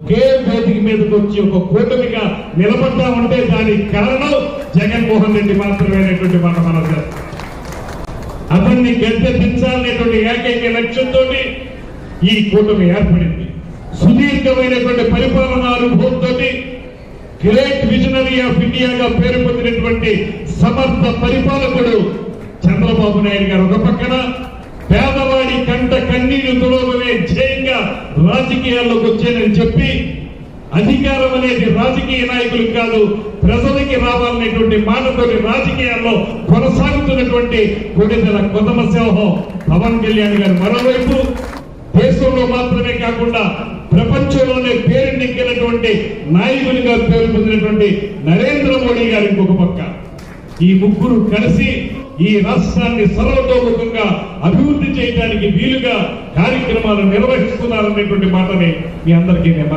ఒకే వేదిక మీదకి వచ్చి ఒక కూటమిగా నిలబడ్డా ఉంటే దానికి కారణం జగన్మోహన్ రెడ్డి మాత్రమే అనేటువంటి మాట మనం చేస్తాం. అతన్ని గద్దె దించాలనేటువంటి ఏకైక లక్ష్యంతో ఈ కూటమి ఏర్పడింది. సుదీర్ఘమైనటువంటి పరిపాలనా అనుభవంతో గ్రేట్ విజనరీ ఆఫ్ ఇండియాగా పేరు పొందినటువంటి సమర్థ పరిపాలకుడు చంద్రబాబు నాయుడు గారు ఒక పక్కన, పేదవాడి కంట కన్నీరు తుడవలనే ధ్యేయంగా రాజకీయాల్లోకి వచ్చానని చెప్పి, అధికారం అనేది రాజకీయ నాయకులకు కాదు ప్రజలకి రావాలనేటువంటి మాటతోటి రాజకీయాల్లో కొనసాగుతున్నటువంటి కొడిదెల కొదమ సింహం పవన్ కళ్యాణ్ గారు మరోవైపు, దేశంలో మాత్రమే కాకుండా ప్రపంచంలోనే పేరెన్నికైనటువంటి నాయకునిగా పేరు పొందినటువంటి నరేంద్ర మోడీ గారు ఇంకొక పక్క. ఈ ముగ్గురు కలిసి ఈ రాష్ట్రాన్ని సర్వతోముఖంగా అభివృద్ధి చేయడానికి వీలుగా కార్యక్రమాలు నిర్వహిస్తున్నారనేటువంటి మాటని మీ అందరికీ నేను